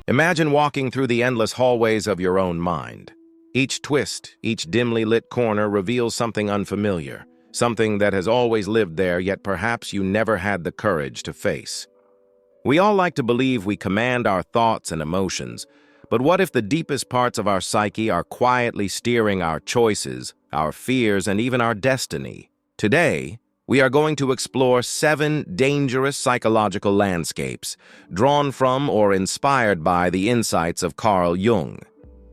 Imagine walking through the endless hallways of your own mind. Each twist, each dimly lit corner reveals something unfamiliar, something that has always lived there, yet perhaps you never had the courage to face. We all like to believe we command our thoughts and emotions, but what if the deepest parts of our psyche are quietly steering our choices, our fears, and even our destiny? Today, we are going to explore 7 dangerous psychological landscapes, drawn from or inspired by the insights of Carl Jung.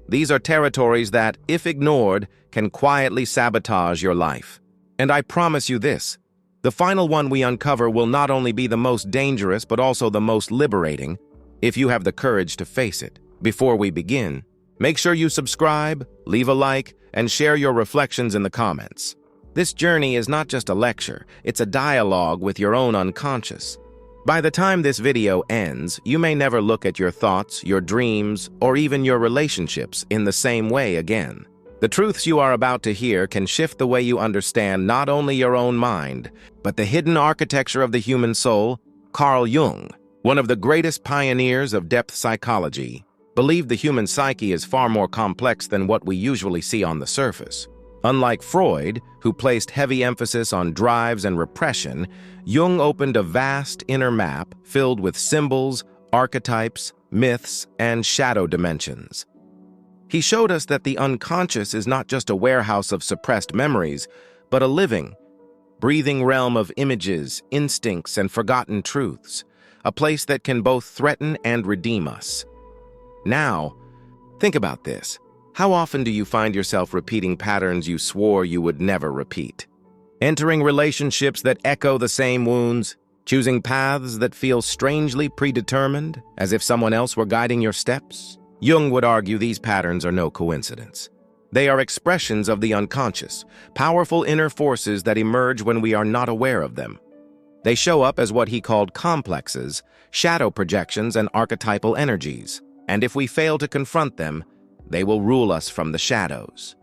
These are territories that, if ignored, can quietly sabotage your life. And I promise you this, the final one we uncover will not only be the most dangerous but also the most liberating, if you have the courage to face it. Before we begin, make sure you subscribe, leave a like, and share your reflections in the comments. This journey is not just a lecture, it's a dialogue with your own unconscious. By the time this video ends, you may never look at your thoughts, your dreams, or even your relationships in the same way again. The truths you are about to hear can shift the way you understand not only your own mind, but the hidden architecture of the human soul. Carl Jung, one of the greatest pioneers of depth psychology, believed the human psyche is far more complex than what we usually see on the surface. Unlike Freud, who placed heavy emphasis on drives and repression, Jung opened a vast inner map filled with symbols, archetypes, myths, and shadow dimensions. He showed us that the unconscious is not just a warehouse of suppressed memories, but a living, breathing realm of images, instincts, and forgotten truths, a place that can both threaten and redeem us. Now, think about this. How often do you find yourself repeating patterns you swore you would never repeat? Entering relationships that echo the same wounds, choosing paths that feel strangely predetermined, as if someone else were guiding your steps? Jung would argue these patterns are no coincidence. They are expressions of the unconscious, powerful inner forces that emerge when we are not aware of them. They show up as what he called complexes, shadow projections, and archetypal energies. And if we fail to confront them, they will rule us from the shadows.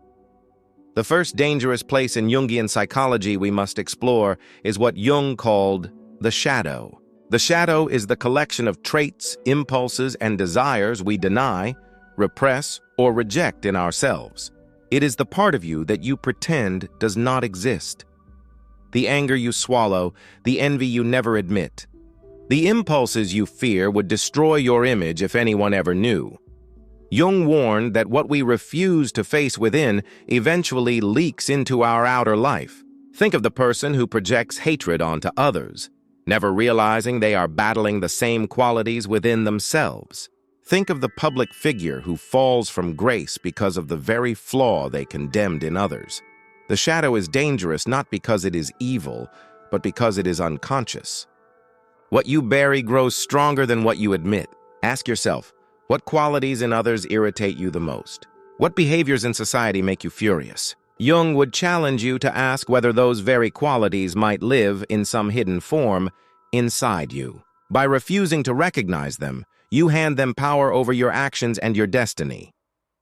The first dangerous place in Jungian psychology we must explore is what Jung called the shadow. The shadow is the collection of traits, impulses, and desires we deny, repress, or reject in ourselves. It is the part of you that you pretend does not exist. The anger you swallow, the envy you never admit. The impulses you fear would destroy your image if anyone ever knew. Jung warned that what we refuse to face within eventually leaks into our outer life. Think of the person who projects hatred onto others, never realizing they are battling the same qualities within themselves. Think of the public figure who falls from grace because of the very flaw they condemned in others. The shadow is dangerous not because it is evil, but because it is unconscious. What you bury grows stronger than what you admit. Ask yourself, what qualities in others irritate you the most? What behaviors in society make you furious? Jung would challenge you to ask whether those very qualities might live in some hidden form inside you. By refusing to recognize them, you hand them power over your actions and your destiny.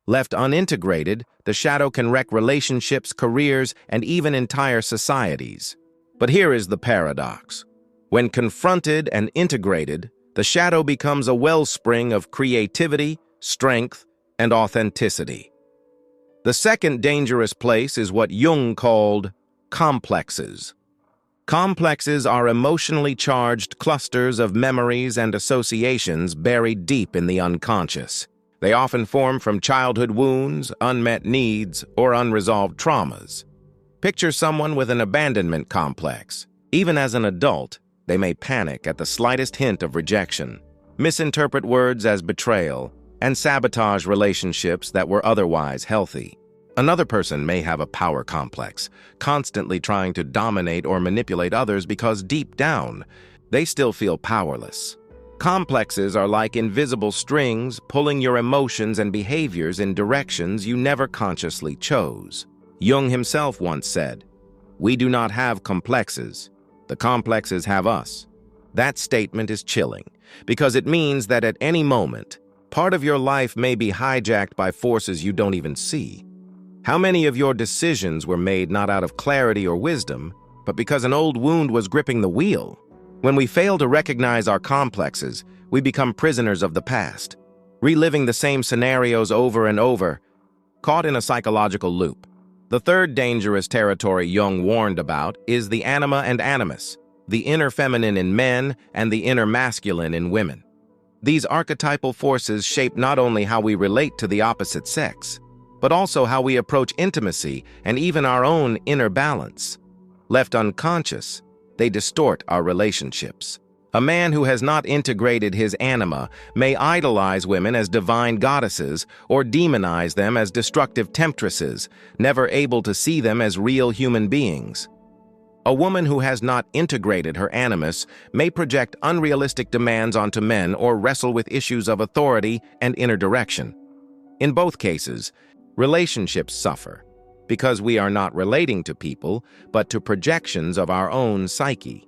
Left unintegrated, the shadow can wreck relationships, careers, and even entire societies. But here is the paradox. When confronted and integrated, the shadow becomes a wellspring of creativity, strength, and authenticity. The second dangerous place is what Jung called complexes. Complexes are emotionally charged clusters of memories and associations buried deep in the unconscious. They often form from childhood wounds, unmet needs, or unresolved traumas. Picture someone with an abandonment complex. Even as an adult, they may panic at the slightest hint of rejection, misinterpret words as betrayal, and sabotage relationships that were otherwise healthy. Another person may have a power complex, constantly trying to dominate or manipulate others because deep down, they still feel powerless. Complexes are like invisible strings pulling your emotions and behaviors in directions you never consciously chose. Jung himself once said, "We do not have complexes. The complexes have us." That statement is chilling, because it means that at any moment, part of your life may be hijacked by forces you don't even see. How many of your decisions were made not out of clarity or wisdom, but because an old wound was gripping the wheel? When we fail to recognize our complexes, we become prisoners of the past. reliving the same scenarios over and over, caught in a psychological loop. The third dangerous territory Jung warned about is the anima and animus, the inner feminine in men and the inner masculine in women. These archetypal forces shape not only how we relate to the opposite sex, but also how we approach intimacy and even our own inner balance. Left unconscious, they distort our relationships. A man who has not integrated his anima may idolize women as divine goddesses or demonize them as destructive temptresses, never able to see them as real human beings. A woman who has not integrated her animus may project unrealistic demands onto men or wrestle with issues of authority and inner direction. In both cases, relationships suffer because we are not relating to people, but to projections of our own psyche.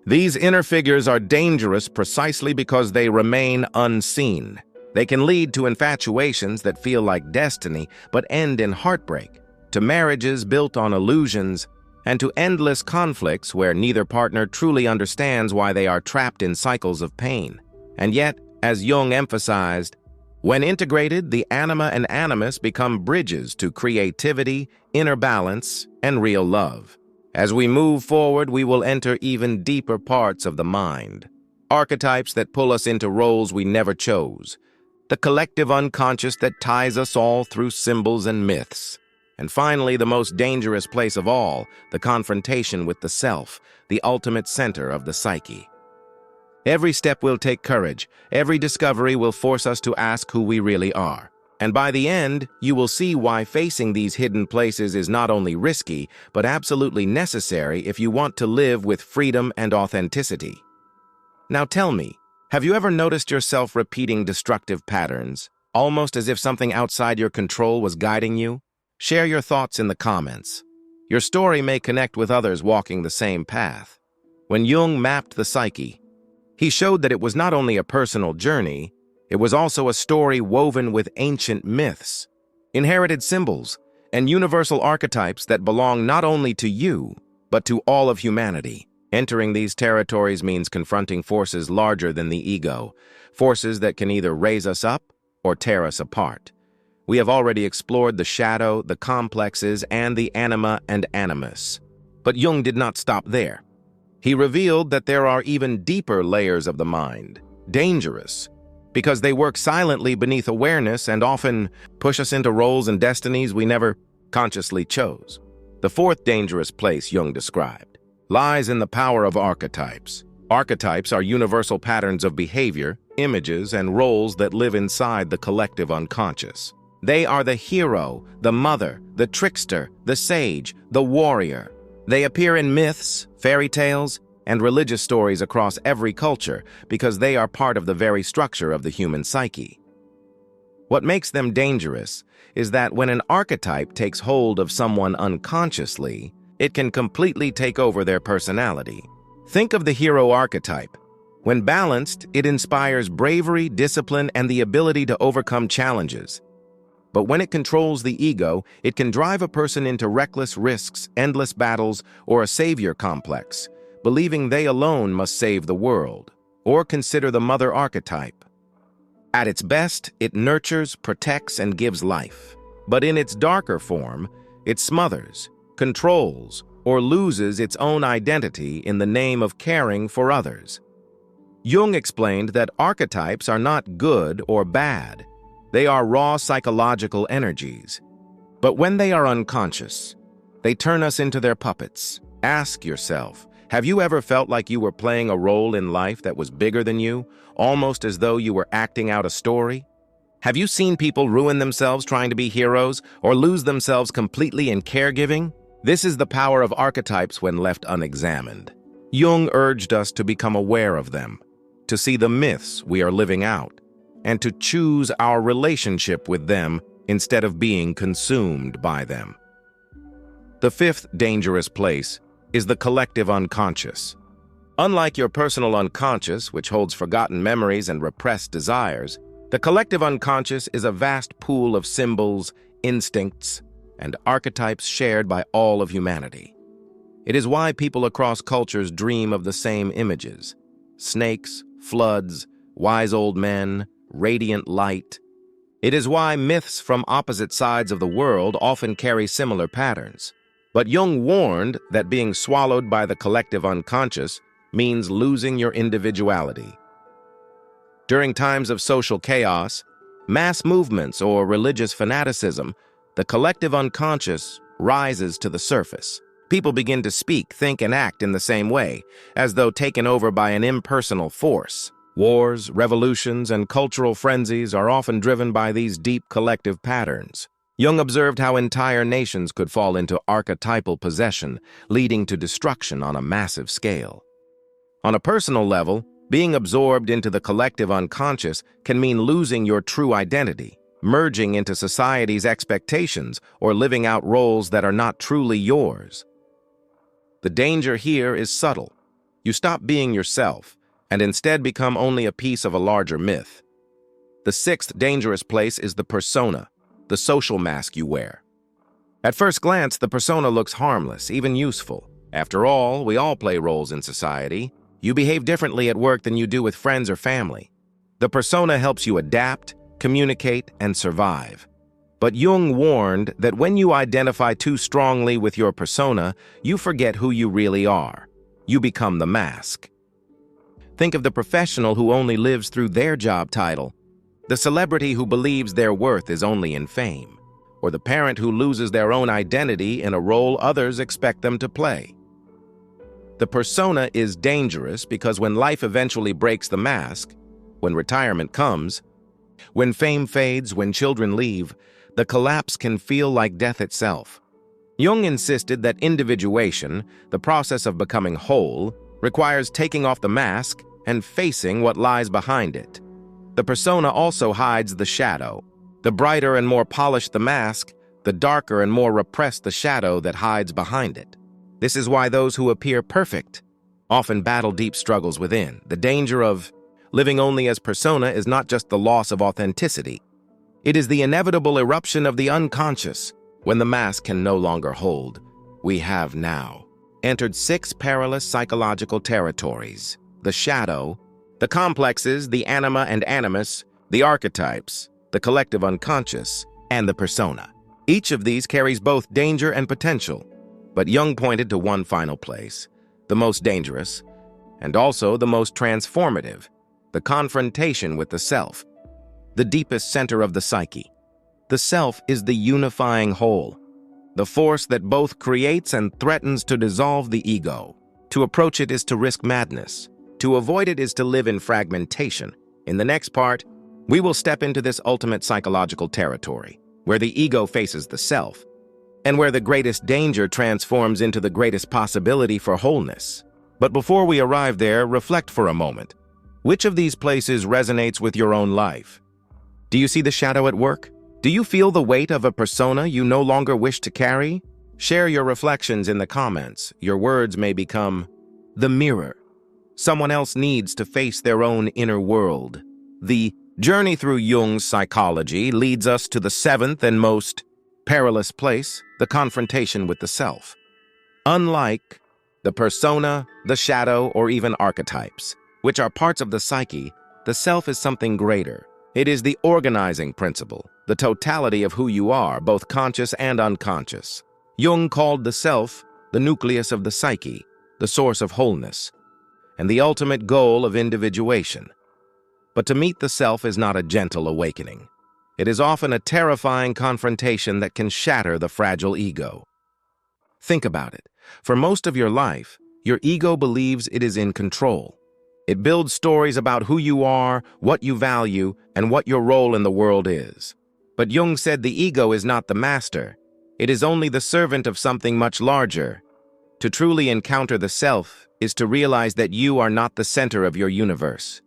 These inner figures are dangerous precisely because they remain unseen. They can lead to infatuations that feel like destiny but end in heartbreak, to marriages built on illusions, and to endless conflicts where neither partner truly understands why they are trapped in cycles of pain. And yet, as Jung emphasized, when integrated, the anima and animus become bridges to creativity, inner balance, and real love. As we move forward, we will enter even deeper parts of the mind, archetypes that pull us into roles we never chose, the collective unconscious that ties us all through symbols and myths, and finally, the most dangerous place of all, the confrontation with the self, the ultimate center of the psyche. Every step will take courage, every discovery will force us to ask who we really are. And by the end, you will see why facing these hidden places is not only risky, but absolutely necessary if you want to live with freedom and authenticity. Now tell me, have you ever noticed yourself repeating destructive patterns, almost as if something outside your control was guiding you? Share your thoughts in the comments. Your story may connect with others walking the same path. When Jung mapped the psyche, he showed that it was not only a personal journey, it was also a story woven with ancient myths, inherited symbols, and universal archetypes that belong not only to you, but to all of humanity. Entering these territories means confronting forces larger than the ego, forces that can either raise us up or tear us apart. We have already explored the shadow, the complexes, and the anima and animus. But Jung did not stop there. He revealed that there are even deeper layers of the mind, dangerous, because they work silently beneath awareness and often push us into roles and destinies we never consciously chose. The fourth dangerous place Jung described lies in the power of archetypes. Archetypes are universal patterns of behavior, images, and roles that live inside the collective unconscious. They are the hero, the mother, the trickster, the sage, the warrior. They appear in myths, fairy tales, and religious stories across every culture because they are part of the very structure of the human psyche. What makes them dangerous is that when an archetype takes hold of someone unconsciously, it can completely take over their personality. Think of the hero archetype. When balanced, it inspires bravery, discipline, and the ability to overcome challenges. But when it controls the ego, it can drive a person into reckless risks, endless battles, or a savior complex, believing they alone must save the world. Or consider the mother archetype. At its best, it nurtures, protects, and gives life. But in its darker form, it smothers, controls, or loses its own identity in the name of caring for others. Jung explained that archetypes are not good or bad. They are raw psychological energies. But when they are unconscious, they turn us into their puppets. Ask yourself, have you ever felt like you were playing a role in life that was bigger than you, almost as though you were acting out a story? Have you seen people ruin themselves trying to be heroes or lose themselves completely in caregiving? This is the power of archetypes when left unexamined. Jung urged us to become aware of them, to see the myths we are living out, and to choose our relationship with them instead of being consumed by them. The fifth dangerous place is the collective unconscious. Unlike your personal unconscious, which holds forgotten memories and repressed desires, the collective unconscious is a vast pool of symbols, instincts, and archetypes shared by all of humanity. It is why people across cultures dream of the same images: snakes, floods, wise old men, radiant light. It is why myths from opposite sides of the world often carry similar patterns. But Jung warned that being swallowed by the collective unconscious means losing your individuality. During times of social chaos, mass movements, or religious fanaticism, the collective unconscious rises to the surface. People begin to speak, think, and act in the same way, as though taken over by an impersonal force. Wars, revolutions, and cultural frenzies are often driven by these deep collective patterns. Jung observed how entire nations could fall into archetypal possession, leading to destruction on a massive scale. On a personal level, being absorbed into the collective unconscious can mean losing your true identity, merging into society's expectations, or living out roles that are not truly yours. The danger here is subtle. You stop being yourself, and instead become only a piece of a larger myth. The sixth dangerous place is the persona, the social mask you wear. At first glance, the persona looks harmless, even useful. After all, we all play roles in society. You behave differently at work than you do with friends or family. The persona helps you adapt, communicate, and survive. But Jung warned that when you identify too strongly with your persona, you forget who you really are. You become the mask. Think of the professional who only lives through their job title, the celebrity who believes their worth is only in fame, or the parent who loses their own identity in a role others expect them to play. The persona is dangerous because when life eventually breaks the mask, when retirement comes, when fame fades, when children leave, the collapse can feel like death itself. Jung insisted that individuation, the process of becoming whole, requires taking off the mask and facing what lies behind it. The persona also hides the shadow. The brighter and more polished the mask, the darker and more repressed the shadow that hides behind it. This is why those who appear perfect often battle deep struggles within. The danger of living only as persona is not just the loss of authenticity. It is the inevitable eruption of the unconscious when the mask can no longer hold. We have now entered 6 perilous psychological territories: the shadow, the complexes, the anima and animus, the archetypes, the collective unconscious, and the persona. Each of these carries both danger and potential, but Jung pointed to one final place, the most dangerous, and also the most transformative: the confrontation with the self, the deepest center of the psyche. The self is the unifying whole, the force that both creates and threatens to dissolve the ego. To approach it is to risk madness. To avoid it is to live in fragmentation. In the next part, we will step into this ultimate psychological territory, where the ego faces the self, and where the greatest danger transforms into the greatest possibility for wholeness. But before we arrive there, reflect for a moment. Which of these places resonates with your own life? Do you see the shadow at work? Do you feel the weight of a persona you no longer wish to carry? Share your reflections in the comments. Your words may become the mirror someone else needs to face their own inner world. The journey through Jung's psychology leads us to the 7th and most perilous place, the confrontation with the self. Unlike the persona, the shadow, or even archetypes, which are parts of the psyche, the self is something greater. It is the organizing principle, the totality of who you are, both conscious and unconscious. Jung called the self the nucleus of the psyche, the source of wholeness, and the ultimate goal of individuation. But to meet the self is not a gentle awakening. It is often a terrifying confrontation that can shatter the fragile ego. Think about it. For most of your life, your ego believes it is in control. It builds stories about who you are, what you value, and what your role in the world is. But Jung said the ego is not the master. It is only the servant of something much larger. To truly encounter the self is to realize that you are not the center of your universe.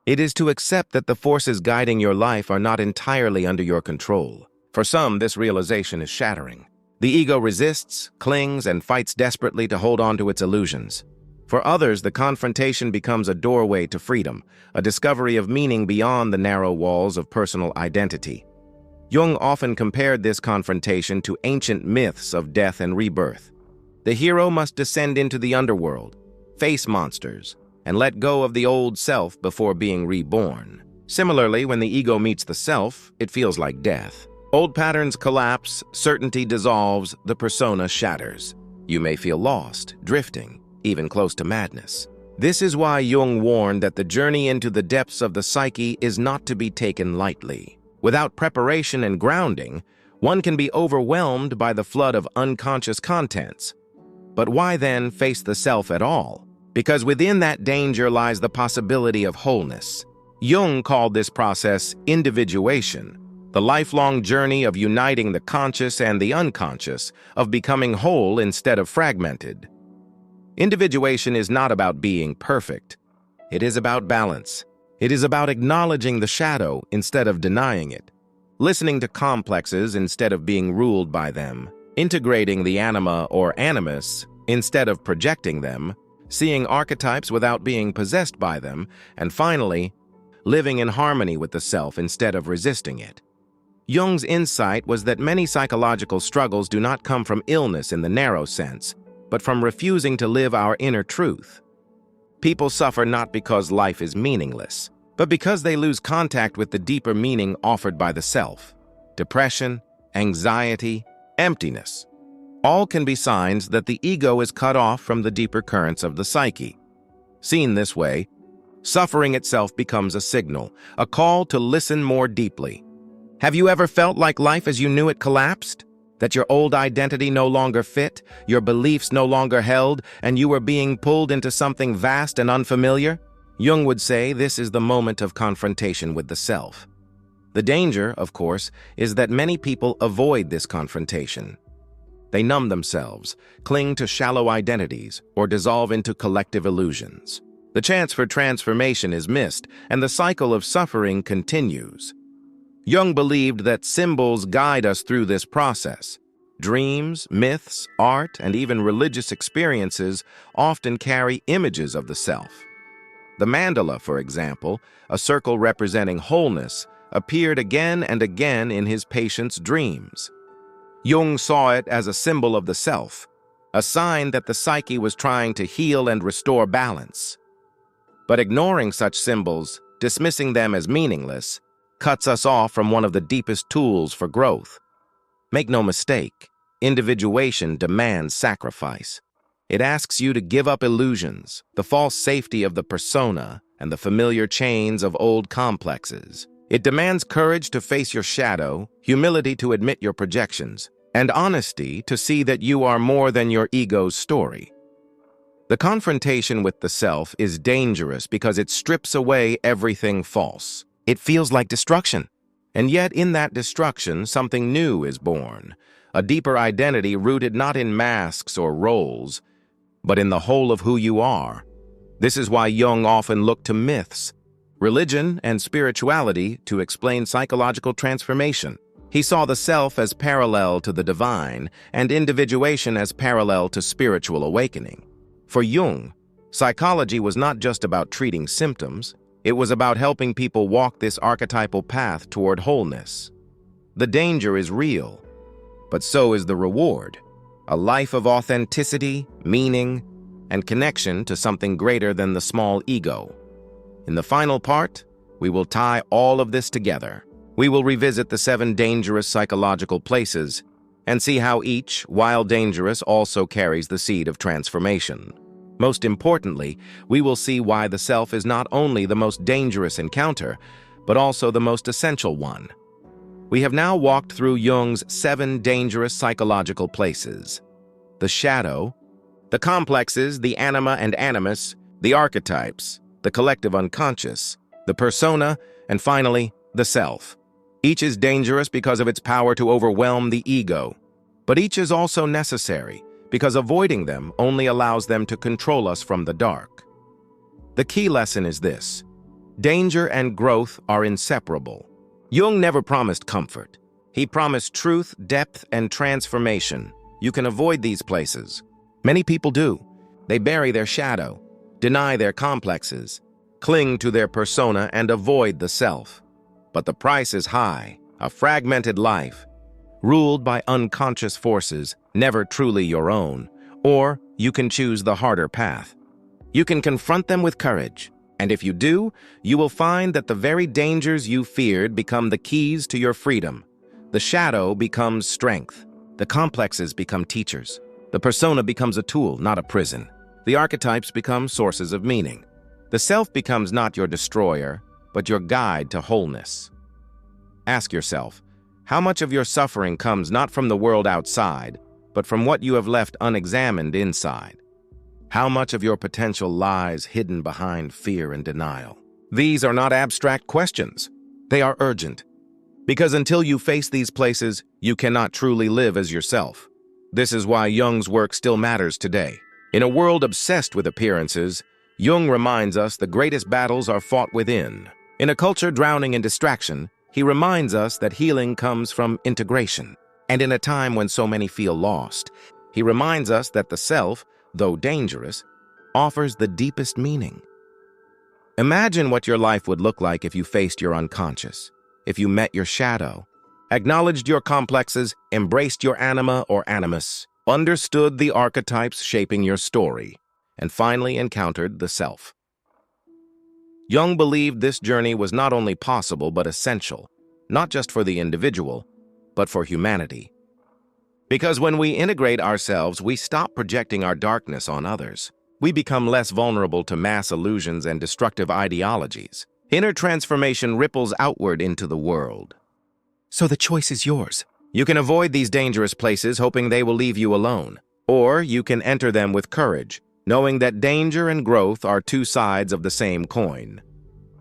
It is to accept that the forces guiding your life are not entirely under your control. For some, this realization is shattering. The ego resists, clings, and fights desperately to hold on to its illusions. For others, the confrontation becomes a doorway to freedom, a discovery of meaning beyond the narrow walls of personal identity. Jung often compared this confrontation to ancient myths of death and rebirth. The hero must descend into the underworld, face monsters, and let go of the old self before being reborn. Similarly, when the ego meets the self, it feels like death. Old patterns collapse, certainty dissolves, the persona shatters. You may feel lost, drifting, even close to madness. This is why Jung warned that the journey into the depths of the psyche is not to be taken lightly. Without preparation and grounding, one can be overwhelmed by the flood of unconscious contents. But why then face the self at all? Because within that danger lies the possibility of wholeness. Jung called this process individuation, the lifelong journey of uniting the conscious and the unconscious, of becoming whole instead of fragmented. Individuation is not about being perfect. It is about balance. It is about acknowledging the shadow instead of denying it, listening to complexes instead of being ruled by them, integrating the anima or animus instead of projecting them, seeing archetypes without being possessed by them, and finally, living in harmony with the self instead of resisting it. Jung's insight was that many psychological struggles do not come from illness in the narrow sense, but from refusing to live our inner truth. People suffer not because life is meaningless, but because they lose contact with the deeper meaning offered by the self. Depression, anxiety, emptiness. All can be signs that the ego is cut off from the deeper currents of the psyche. Seen this way, suffering itself becomes a signal, a call to listen more deeply. Have you ever felt like life as you knew it collapsed? That your old identity no longer fit, your beliefs no longer held, and you were being pulled into something vast and unfamiliar? Jung would say this is the moment of confrontation with the self. The danger, of course, is that many people avoid this confrontation. They numb themselves, cling to shallow identities, or dissolve into collective illusions. The chance for transformation is missed, and the cycle of suffering continues. Jung believed that symbols guide us through this process. Dreams, myths, art, and even religious experiences often carry images of the self. The mandala, for example, a circle representing wholeness, appeared again and again in his patient's dreams. Jung saw it as a symbol of the self, a sign that the psyche was trying to heal and restore balance. But ignoring such symbols, dismissing them as meaningless, cuts us off from one of the deepest tools for growth. Make no mistake, individuation demands sacrifice. It asks you to give up illusions, the false safety of the persona, and the familiar chains of old complexes. It demands courage to face your shadow, humility to admit your projections, and honesty to see that you are more than your ego's story. The confrontation with the self is dangerous because it strips away everything false. It feels like destruction. And yet in that destruction, something new is born, a deeper identity rooted not in masks or roles, but in the whole of who you are. This is why Jung often looked to myths, religion, and spirituality to explain psychological transformation. He saw the self as parallel to the divine, and individuation as parallel to spiritual awakening. For Jung, psychology was not just about treating symptoms. It was about helping people walk this archetypal path toward wholeness. The danger is real, but so is the reward. A life of authenticity, meaning, and connection to something greater than the small ego. In the final part, we will tie all of this together. We will revisit the 7 dangerous psychological places and see how each, while dangerous, also carries the seed of transformation. Most importantly, we will see why the self is not only the most dangerous encounter, but also the most essential one. We have now walked through Jung's 7 dangerous psychological places: the shadow, the complexes, the anima and animus, the archetypes, the collective unconscious, the persona, and finally, the self. Each is dangerous because of its power to overwhelm the ego, but each is also necessary, because avoiding them only allows them to control us from the dark. The key lesson is this: danger and growth are inseparable. Jung never promised comfort. He promised truth, depth, and transformation. You can avoid these places. Many people do. They bury their shadow, deny their complexes, cling to their persona, and avoid the self. But the price is high: a fragmented life, ruled by unconscious forces, never truly your own. Or you can choose the harder path. You can confront them with courage, And if you do, you will find that the very dangers you feared become the keys to your freedom. The shadow becomes strength. The complexes become teachers. The persona becomes a tool, not a prison. The archetypes become sources of meaning. The self becomes not your destroyer, but your guide to wholeness. Ask yourself, how much of your suffering comes not from the world outside, but from what you have left unexamined inside? How much of your potential lies hidden behind fear and denial? These are not abstract questions. They are urgent. Because until you face these places, you cannot truly live as yourself. This is why Jung's work still matters today. In a world obsessed with appearances, Jung reminds us the greatest battles are fought within. In a culture drowning in distraction, he reminds us that healing comes from integration. And in a time when so many feel lost, he reminds us that the self, though dangerous, offers the deepest meaning. Imagine what your life would look like if you faced your unconscious, if you met your shadow, acknowledged your complexes, embraced your anima or animus, understood the archetypes shaping your story, and finally encountered the self. Jung believed this journey was not only possible but essential, not just for the individual, but for humanity. Because when we integrate ourselves, we stop projecting our darkness on others. We become less vulnerable to mass illusions and destructive ideologies. Inner transformation ripples outward into the world. So the choice is yours. You can avoid these dangerous places hoping they will leave you alone. Or you can enter them with courage, knowing that danger and growth are two sides of the same coin.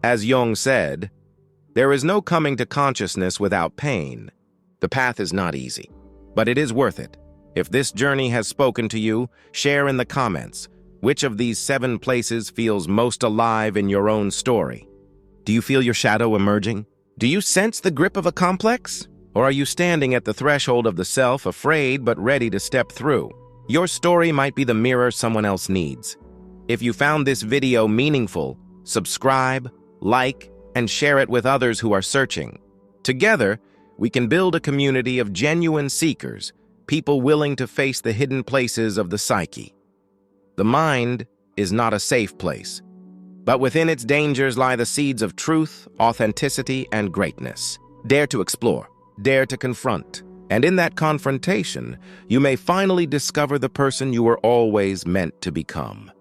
As Jung said, there is no coming to consciousness without pain. The path is not easy, but it is worth it. If this journey has spoken to you, share in the comments. Which of these 7 places feels most alive in your own story? Do you feel your shadow emerging? Do you sense the grip of a complex? Or are you standing at the threshold of the self, afraid but ready to step through? Your story might be the mirror someone else needs. If you found this video meaningful, subscribe, like, and share it with others who are searching. Together, we can build a community of genuine seekers, people willing to face the hidden places of the psyche. The mind is not a safe place, but within its dangers lie the seeds of truth, authenticity, and greatness. Dare to explore, dare to confront, and in that confrontation, you may finally discover the person you were always meant to become.